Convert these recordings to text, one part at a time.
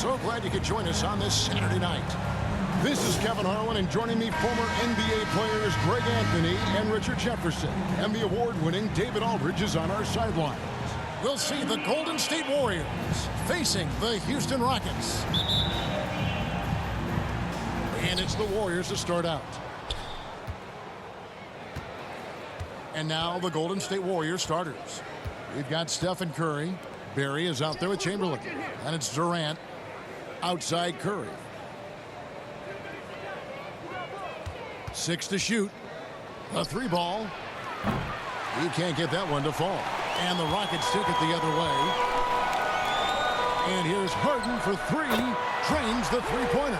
So glad you could join us on this Saturday night. This is Kevin Harlan, and joining me, former NBA players Greg Anthony and Richard Jefferson. And the award-winning David Aldridge is on our sidelines. We'll see the Golden State Warriors facing the Houston Rockets. And it's the Warriors to start out. And now the Golden State Warriors starters. We've got Stephen Curry. Barry is out there with Chamberlain. And it's Durant outside Curry. 6 to shoot. A 3-ball. He can't get that one to fall. And the Rockets take it the other way. And here's Harden for 3. Drains the three-pointer.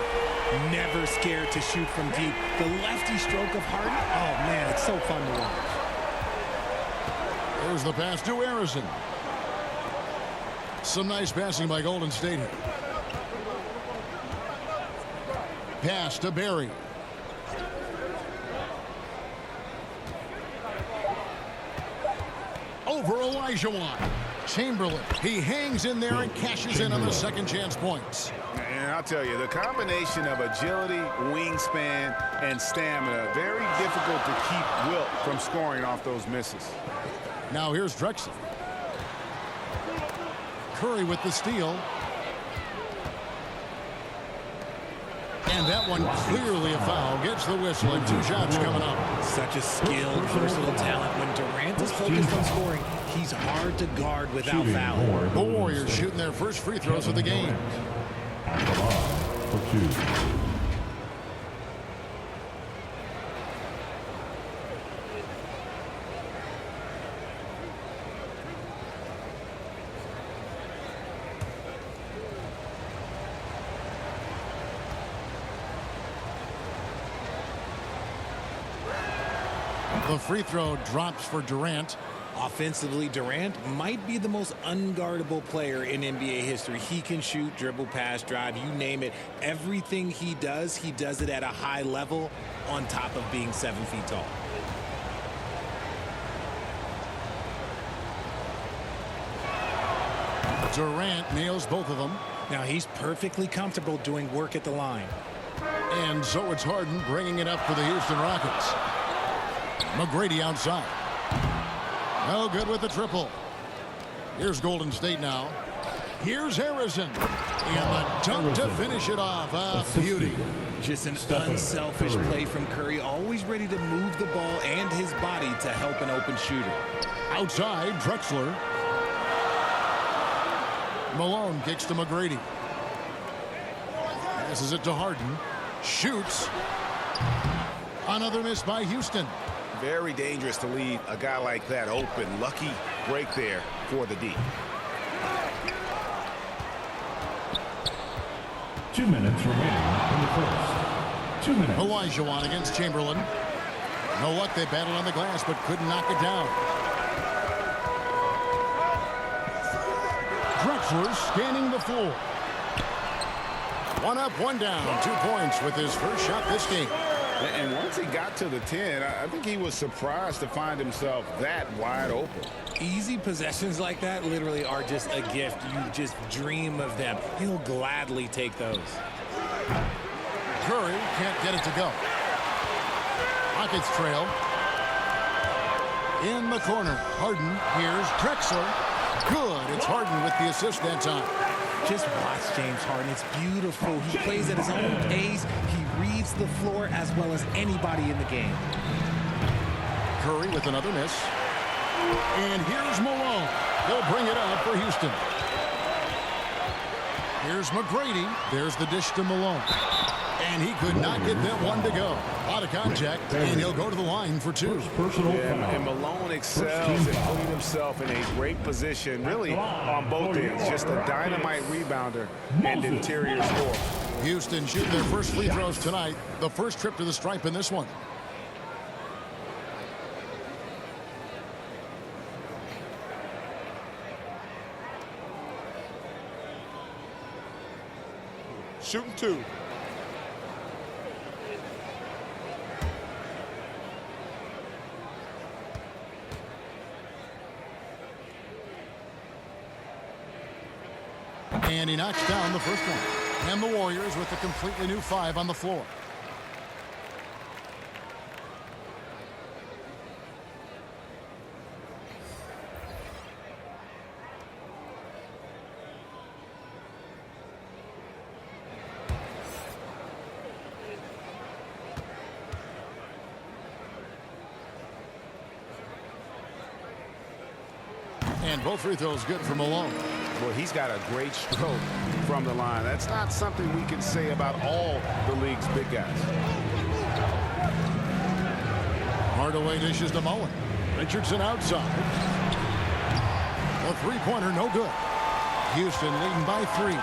Never scared to shoot from deep. The lefty stroke of Harden. Oh, man, it's so fun to watch. There's the pass to Harrison. Some nice passing by Golden State here. Pass to Barry. Over Olajuwon. Chamberlain. He hangs in there and cashes in on the second chance points. And I'll tell you, the combination of agility, wingspan, and stamina, very difficult to keep Wilt from scoring off those misses. Now here's Drexler. Curry with the steal. And that one clearly a foul. Gets the whistle and 2 shots coming up. Such a skilled, versatile talent. When Durant is focused on scoring, he's hard to guard without fouling. The Warriors shooting their first free throws of the game. For 2. The free throw drops for Durant. Offensively, Durant might be the most unguardable player in NBA history. He can shoot, dribble, pass, drive, you name it. Everything he does it at a high level on top of being 7 feet tall. Durant nails both of them. Now he's perfectly comfortable doing work at the line. And so it's Harden bringing it up for the Houston Rockets. McGrady outside. No good with the triple. Here's Golden State now. Here's Harrison. And the dunk to finish it off. A beauty. Just an unselfish play from Curry, always ready to move the ball and his body to help an open shooter. Outside, Drexler. Malone kicks to McGrady. Passes it to Harden. Shoots. Another miss by Houston. Very dangerous to leave a guy like that open. Lucky break there for the D. 2 minutes remaining in the first. 2 minutes. Olajuwon against Chamberlain. No luck, they battled on the glass, but couldn't knock it down. Drexler scanning the floor. 1 up, 1 down. 2 points with his first shot this game. And once he got to the 10, I think he was surprised to find himself that wide open. Easy possessions like that literally are just a gift. You just dream of them. He'll gladly take those. Curry can't get it to go. Rockets trail. In the corner, Harden. Here's Drexler. Good. It's Harden with the assist that time. Just watch James Harden. It's beautiful. He plays at his own pace. He reads the floor as well as anybody in the game. Curry with another miss. And here's Malone. They'll bring it up for Houston. Here's McGrady. There's the dish to Malone. And he could not get that one to go. Out of contact, and he'll go to the line for 2. And Malone excels and putting himself in a great position, really on both ends. Just a dynamite rebounder and interior scorer. Houston shooting their first free throws tonight. The first trip to the stripe in this one. Shooting 2. And And he knocks down the first one. And the Warriors with a completely new 5 on the floor. And both free throws good for Malone. Well, he's got a great stroke from the line. That's not something we can say about all the league's big guys. Hardaway dishes to Mullen. Richardson outside. The three-pointer no good. Houston leading by 3.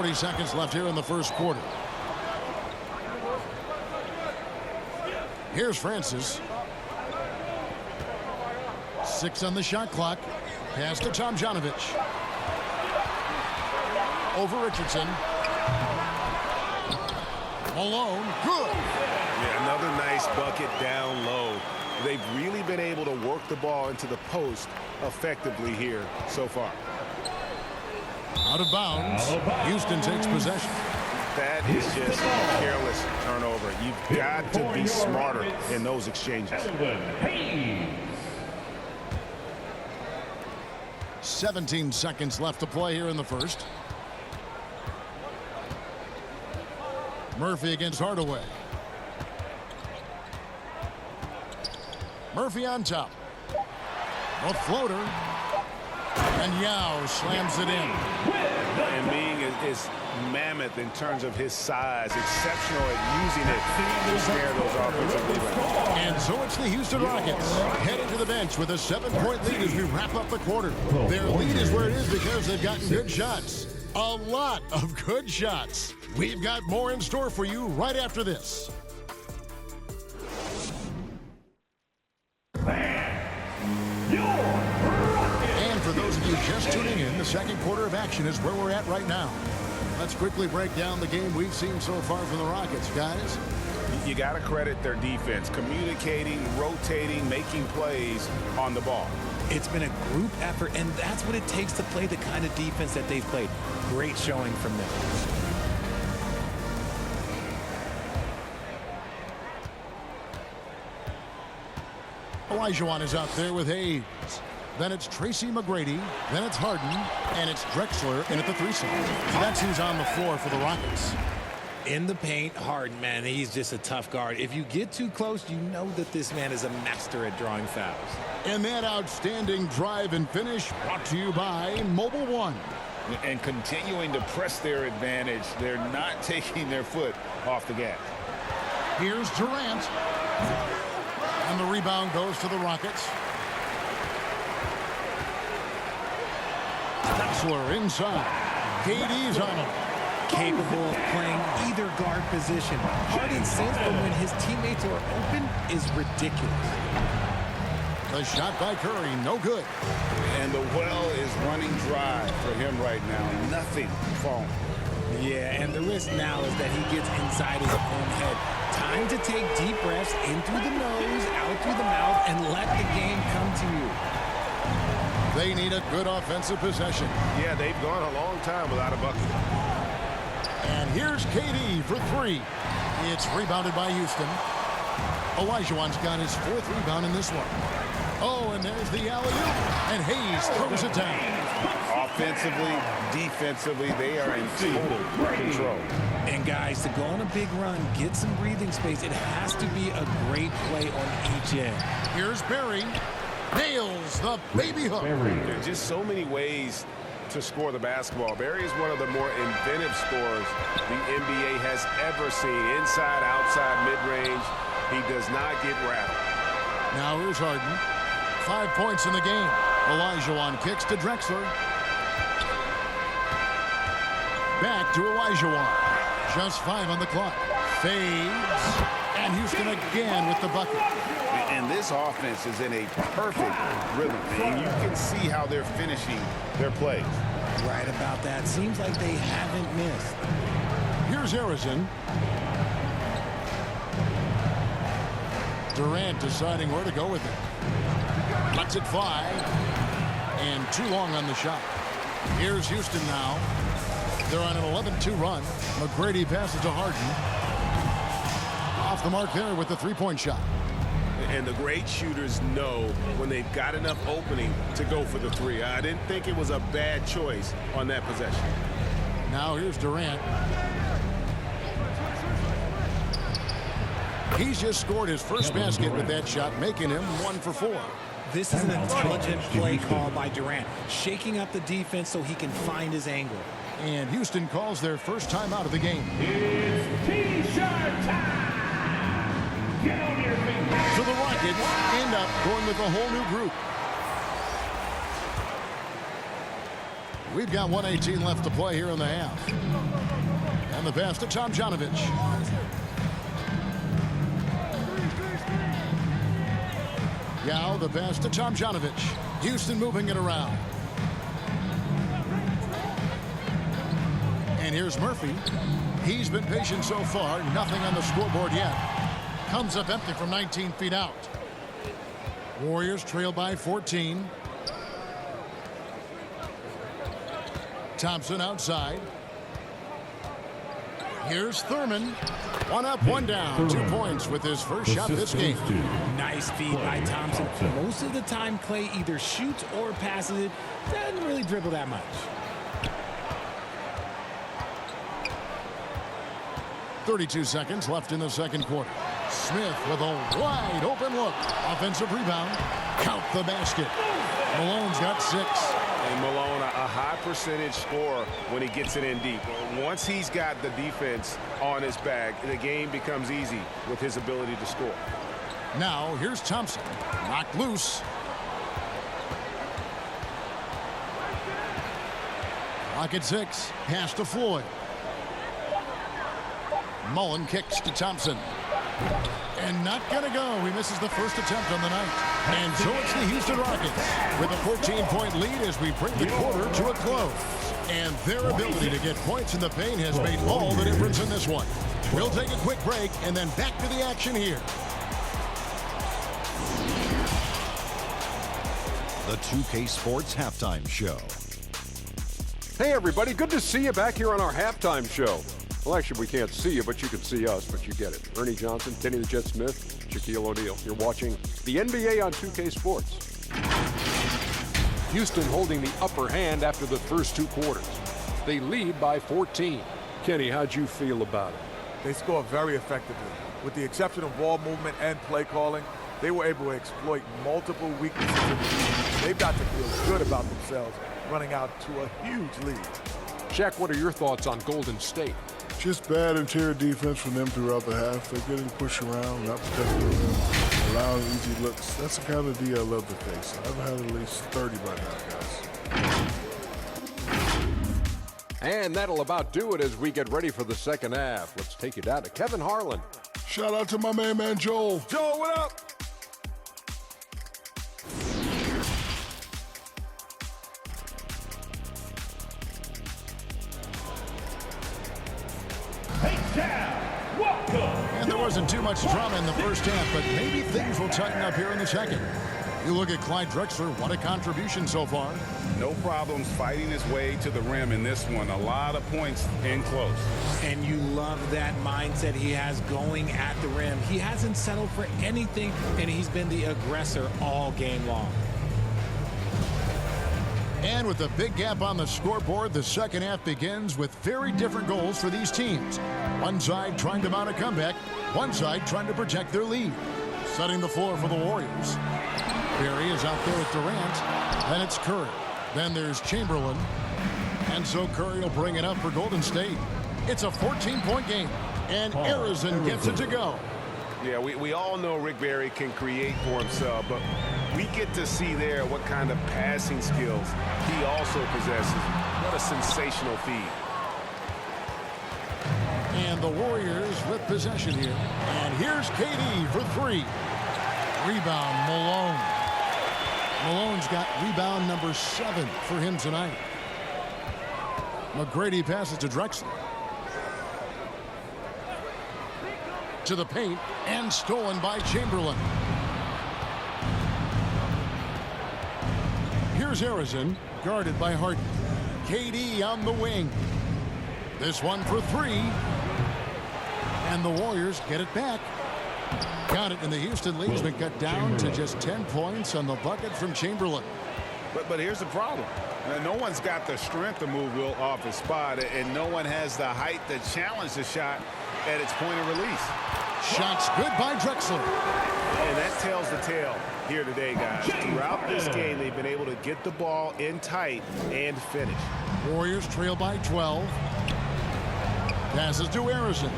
40 seconds left here in the first quarter. Here's Francis. 6 on the shot clock. Pass to Tomjanovich. Over Richardson. Malone, good. Yeah, another nice bucket down low. They've really been able to work the ball into the post effectively here so far. Out of bounds. Houston takes possession. That is just a careless turnover. You've got to be smarter in those exchanges. 17 seconds left to play here in the first. Murphy against Hardaway. Murphy on top. A floater. And Yao slams it in. And Ming is mammoth in terms of his size, exceptional at using it to snare those offensive rebounds. And so it's the Houston Rockets heading to the bench with a 7-point lead as we wrap up the quarter. Their lead is where it is because they've gotten good shots. A lot of good shots. We've got more in store for you right after this. And for those of you just tuning in, the second quarter of action is where we're at right now. Let's quickly break down the game we've seen so far from the Rockets, guys. You got to credit their defense, communicating, rotating, making plays on the ball. It's been a group effort, and that's what it takes to play the kind of defense that they've played. Great showing from them. Olajuwon is out there with Hayes. Then it's Tracy McGrady. Then it's Harden. And it's Drexler in at the 3 slot. That's who's on the floor for the Rockets. In the paint, Harden, man, he's just a tough guard. If you get too close, you know that this man is a master at drawing fouls. And that outstanding drive and finish brought to you by Mobile One. And continuing to press their advantage, they're not taking their foot off the gas. Here's Durant. And the rebound goes to the Rockets. Drexler inside. KD's on him. Capable of playing either guard position. Harden's sense for when his teammates are open is ridiculous. The shot by Curry, no good. And the well is running dry for him right now. Nothing falling. Yeah, and the risk now is that he gets inside his own head. Time to take deep breaths in through the nose, out through the mouth, and let the game come to you. They need a good offensive possession. Yeah, they've gone a long time without a bucket. And here's KD for 3. It's rebounded by Houston. Olajuwon's got his 4th rebound in this one. Oh, and there's the alley-oop. And Hayes throws it down. Offensively, defensively, they are in total control. And guys, to go on a big run, get some breathing space, it has to be a great play on each end. Here's Barry. Nails the baby hook. There are just so many ways to score the basketball. Barry is one of the more inventive scorers the NBA has ever seen. Inside, outside, mid-range. He does not get rattled. Now here's Harden. 5 points in the game. Olajuwon kicks to Drexler. Back to Olajuwon. Just 5 on the clock. Fades. And Houston again with the bucket. And this offense is in a perfect rhythm. And you can see how they're finishing their plays. Right about that. Seems like they haven't missed. Here's Harrison. Durant deciding where to go with it. Lets it fly. And too long on the shot. Here's Houston now. They're on an 11-2 run. McGrady passes to Harden. Off the mark there with the three-point shot. And the great shooters know when they've got enough opening to go for the three. I didn't think it was a bad choice on that possession. Now here's Durant. He's just scored his first basket with that shot, making him 1 for 4. This is an intelligent play call by Durant, shaking up the defense so he can find his angle. And Houston calls their first timeout of the game. It's T-shirt time! Get on your feet! So the Rockets end up going with a whole new group. We've got 1:18 left to play here in the half. And the pass to Tomjanovich. Now the pass to Tomjanovich. Houston moving it around. And here's Murphy. He's been patient so far. Nothing on the scoreboard yet. Comes up empty from 19 feet out. Warriors trail by 14. Thompson outside. Here's Thurman. 1 up, 1 down. 2 points with his first shot this game. Nice feed by Thompson. Most of the time, Clay either shoots or passes it. Doesn't really dribble that much. 32 seconds left in the second quarter. Smith with a wide open look. Offensive rebound. Count the basket. Malone's got 6. And Malone, a high percentage scorer when he gets it in deep. Once he's got the defense on his back, the game becomes easy with his ability to score. Now here's Thompson. Knocked loose. Clock at 6. Pass to Floyd. Mullen kicks to Thompson. And not gonna go. He misses the first attempt on the night. And so it's the Houston Rockets with a 14-point lead as we bring the quarter to a close. And their ability to get points in the paint has made all the difference in this one. We'll take a quick break and then back to the action here. The 2K Sports Halftime Show. Hey everybody, good to see you back here on our halftime show. Well, actually, we can't see you, but you can see us, but you get it. Ernie Johnson, Kenny the Jet Smith, Shaquille O'Neal. You're watching the NBA on 2K Sports. Houston holding the upper hand after the first 2 quarters. They lead by 14. Kenny, how'd you feel about it? They scored very effectively. With the exception of ball movement and play calling, they were able to exploit multiple weaknesses in the game. They've got to feel good about themselves running out to a huge lead. Shaq, what are your thoughts on Golden State? Just bad interior defense from them throughout the half. They're getting pushed around, not protecting the rim, allowing easy looks. That's the kind of D I love to face. I've had at least 30 by now, guys. And that'll about do it as we get ready for the second half. Let's take you down to Kevin Harlan. Shout out to my man Joel. Joel, what up? And there wasn't too much drama in the first half, but maybe things will tighten up here in the second. You look at Clyde Drexler, what a contribution so far. No problems fighting his way to the rim in this one. A lot of points in close. And you love that mindset he has going at the rim. He hasn't settled for anything, and he's been the aggressor all game long. And with a big gap on the scoreboard, the second half begins with very different goals for these teams. One side trying to mount a comeback, one side trying to protect their lead. Setting the floor for the Warriors. Barry is out there with Durant. Then it's Curry. Then there's Chamberlain. And so Curry will bring it up for Golden State. It's a 14-point game. And Arizona gets it to go. Yeah, we all know Rick Barry can create for himself, but we get to see there what kind of passing skills he also possesses. What a sensational feed. And the Warriors with possession here. And here's KD for 3. Rebound, Malone. Malone's got rebound number 7 for him tonight. McGrady passes to Drexler. To the paint, and stolen by Chamberlain. Here's Here's Arizin, guarded by Harden. KD on the wing. This one for three. And the Warriors get it back. Got it, and the Houston lead's been cut down to just 10 points on the bucket from Chamberlain. But here's the problem. No one's got the strength to move Will off his spot, and no one has the height to challenge the shot at its point of release. Shots good by Drexler. And that tells the tale here today, guys. Throughout this game, they've been able to get the ball in tight and finish. Warriors trail by 12. Passes to Arizin.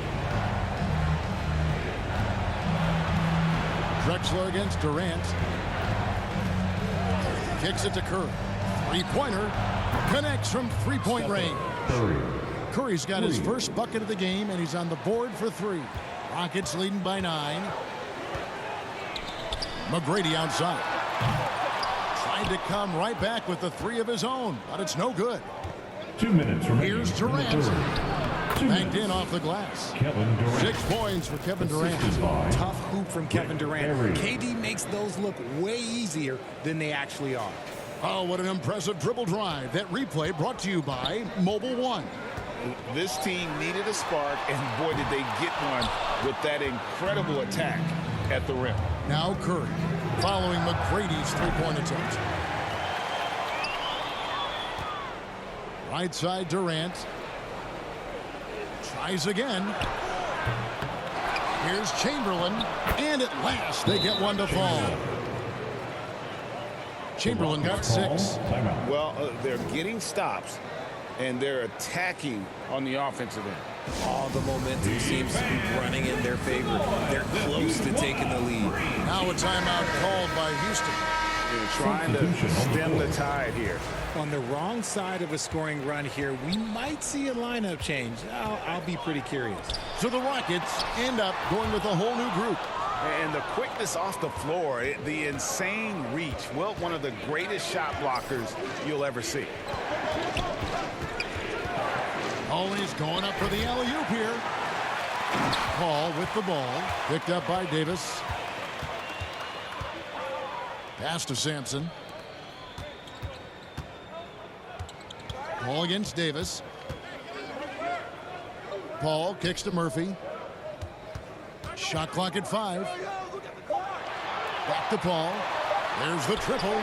Drexler against Durant. Kicks it to Curry. Three-pointer. Connects from three-point range. Curry's got his first bucket of the game, and he's on the board for three. Rockets leading by 9. McGrady outside. Tried to come right back with the three of his own, but it's no good. 2 minutes remaining. Here's Durant. Banked in off the glass. Kevin Durant. 6 points for Kevin Durant. Tough hoop from Kevin Durant. KD makes those look way easier than they actually are. Oh, what an impressive dribble drive. That replay brought to you by Mobile One. This team needed a spark, and boy, did they get one with that incredible attack at the rim. Now Curry, following McGrady's three-point attempt. Right side Durant. Tries again. Here's Chamberlain, and at last they get one to fall. Chamberlain got 6. Well, they're getting stops, and they're attacking on the offensive end. All the momentum seems to be running in their favor. They're close to taking the lead. Now a timeout called by Houston. They're trying to stem the tide here. On the wrong side of a scoring run here, we might see a lineup change. I'll be pretty curious. So the Rockets end up going with a whole new group. And the quickness off the floor, the insane reach. Well, one of the greatest shot blockers you'll ever see. Always going up for the alley-oop here. Paul with the ball. Picked up by Davis. Pass to Sampson. Paul against Davis. Paul kicks to Murphy. Shot clock at 5. Back to Paul. There's the triple.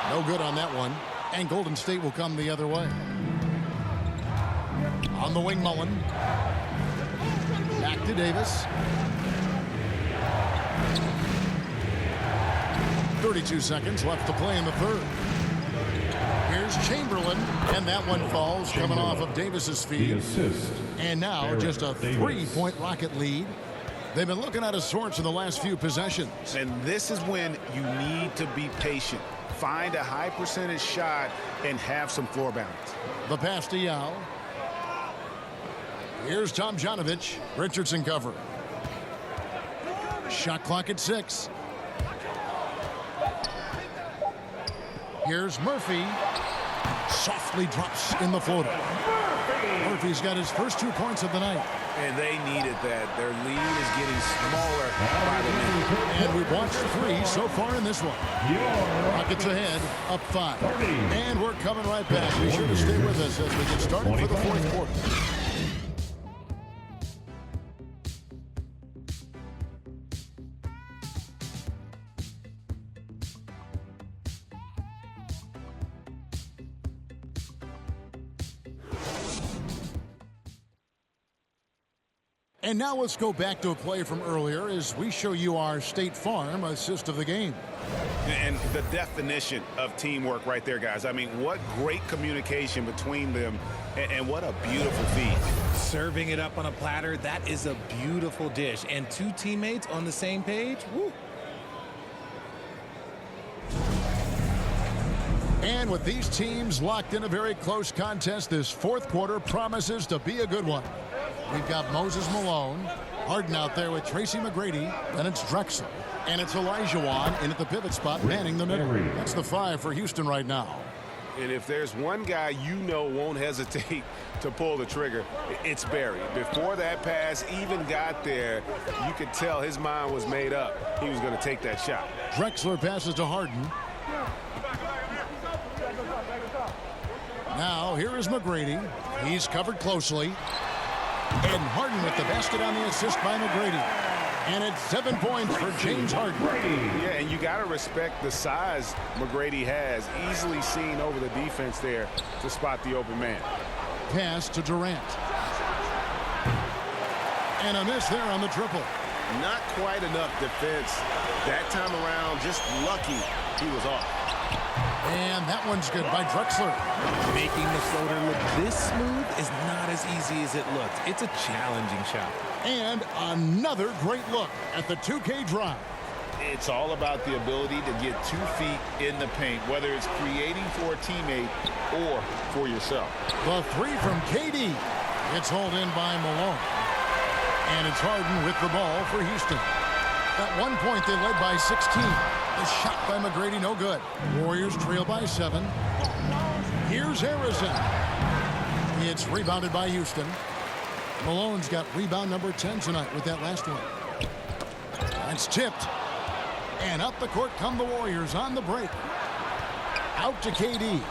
No good on that one. And Golden State will come the other way. On the wing, Mullen. Back to Davis. 32 seconds left to play in the third. Here's Chamberlain, and that one falls coming off of Davis's feet. And now just a 3-point Rocket lead. They've been looking out of sorts in the last few possessions. And this is when you need to be patient. Find a high percentage shot and have some floor balance. The pass to Yao. Here's Tomjanovich. Richardson cover. Shot clock at 6. Here's Murphy. Softly drops in the floater. Murphy's got his first 2 points of the night. And they needed that. Their lead is getting smaller by the minute. And we've watched 3 so far in this one. Rockets ahead, up 5. And we're coming right back. Be sure to stay with us as we get started for the fourth quarter. And now let's go back to a play from earlier as we show you our State Farm assist of the game. And the definition of teamwork right there, guys. I mean, what great communication between them, and what a beautiful feed. Serving it up on a platter, that is a beautiful dish. And 2 teammates on the same page, woo. And with these teams locked in a very close contest, this fourth quarter promises to be a good one. We've got Moses Malone, Harden out there with Tracy McGrady, then it's Drexler, and it's Olajuwon in at the pivot spot, manning the middle. That's the 5 for Houston right now. And if there's one guy you know won't hesitate to pull the trigger, it's Barry. Before that pass even got there, you could tell his mind was made up. He was going to take that shot. Drexler passes to Harden. Now, here is McGrady. He's covered closely. And Harden with the basket on the assist by McGrady. And it's 7 points for James Harden. Yeah, and you got to respect the size McGrady has. Easily seen over the defense there to spot the open man. Pass to Durant. And a miss there on the triple. Not quite enough defense that time around. Just lucky he was off. And that one's good by Drexler. Making the floater look this smooth is not as easy as it looks. It's a challenging shot. And another great look at the 2K drive. It's all about the ability to get 2 feet in the paint, whether it's creating for a teammate or for yourself. The 3 from KD. It's hauled in by Malone. And it's Harden with the ball for Houston. At one point, they led by 16. The shot by McGrady, no good. Warriors trail by 7. Here's Harrison. It's rebounded by Houston. Malone's got rebound number 10 tonight with that last one. That's tipped. And up the court come the Warriors on the break. Out to KD.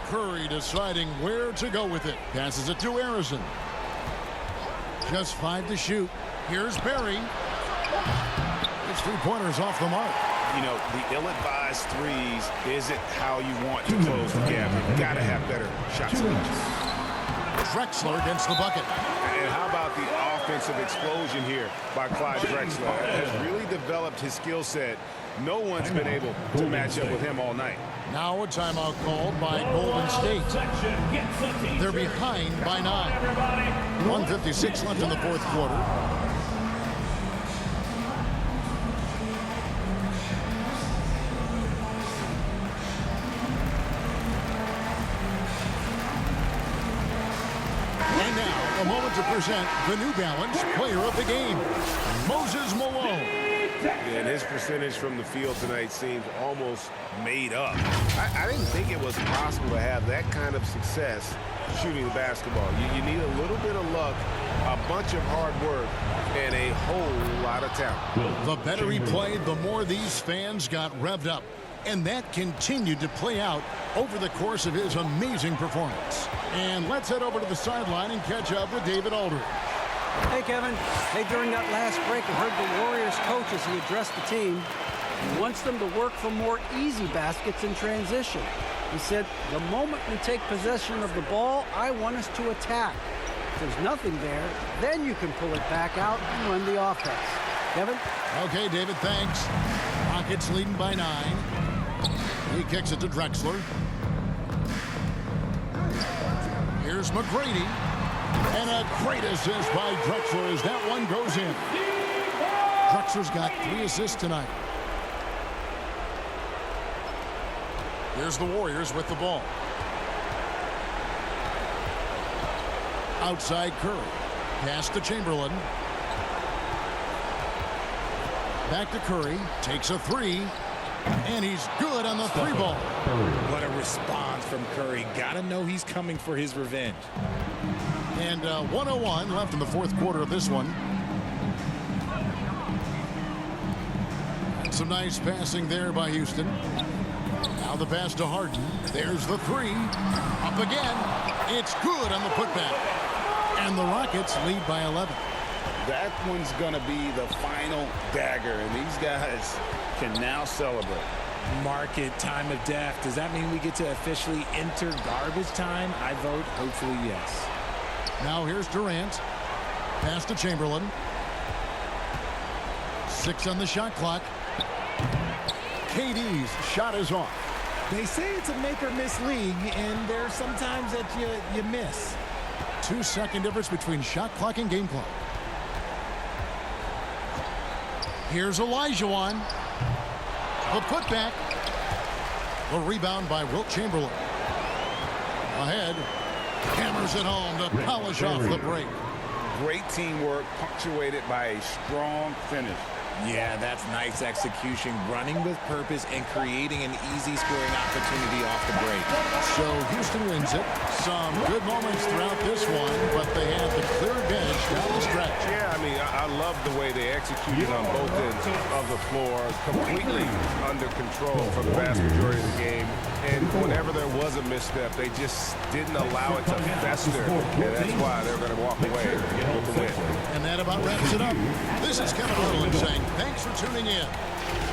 Curry deciding where to go with it. Passes it to Harrison. Just 5 to shoot. Here's Barry. It's 3-pointers off the mark. You know, the ill-advised threes isn't how you want to close the gap. You've got to have better shot selection. Drexler against the bucket. And how about the offensive explosion here by Clyde Drexler? Has really developed his skill set. No one's been able to match up with him all night. Now a timeout called by Golden State. They're behind by 9. 1:56 left in the fourth quarter. And now, a moment to present the New Balance Player of the Game, Moses Malone. And his percentage from the field tonight seems almost made up. I didn't think it was possible to have that kind of success shooting the basketball. You need a little bit of luck, a bunch of hard work, and a whole lot of talent. The better he played, the more these fans got revved up. And that continued to play out over the course of his amazing performance. And let's head over to the sideline and catch up with David Aldridge. Hey, Kevin. Hey, during that last break, I heard the Warriors coach as he addressed the team. He wants them to work for more easy baskets in transition. He said, the moment we take possession of the ball, I want us to attack. If there's nothing there, then you can pull it back out and run the offense. Kevin? Okay, David, thanks. Rockets leading by 9. He kicks it to Drexler. Here's McGrady. And a great assist by Drexler as that one goes in. Drexler's got 3 assists tonight. Here's the Warriors with the ball. Outside Curry. Pass to Chamberlain. Back to Curry. Takes a 3. And he's good on the 3-ball. What a response from Curry. Gotta know he's coming for his revenge. And 1:01 left in the fourth quarter of this one. And some nice passing there by Houston. Now the pass to Harden. There's the 3. Up again. It's good on the putback. And the Rockets lead by 11. That one's going to be the final dagger, and these guys can now celebrate. Market time of death. Does that mean we get to officially enter garbage time? I vote hopefully yes. Now here's Durant. Pass to Chamberlain. 6 on the shot clock. KD's shot is off. They say it's a make-or-miss league, and there's sometimes that you miss. 2-second difference between shot clock and game clock. Here's Olajuwon. The putback. The rebound by Wilt Chamberlain. Ahead. Hammers it home to polish off the break. Great teamwork punctuated by a strong finish. Yeah, that's nice execution, running with purpose and creating an easy scoring opportunity off the break. So Houston wins it. Some good moments throughout this one, but they have the clear advantage down the stretch. Yeah, I mean, I love the way they executed on both ends of the floor, completely under control for the vast majority of the game. And whenever there was a misstep, they just didn't allow it to fester, and that's why they're going to walk away with the win. And that about wraps it up. This is Kevin Harlan saying thanks for tuning in.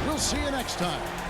We'll see you next time.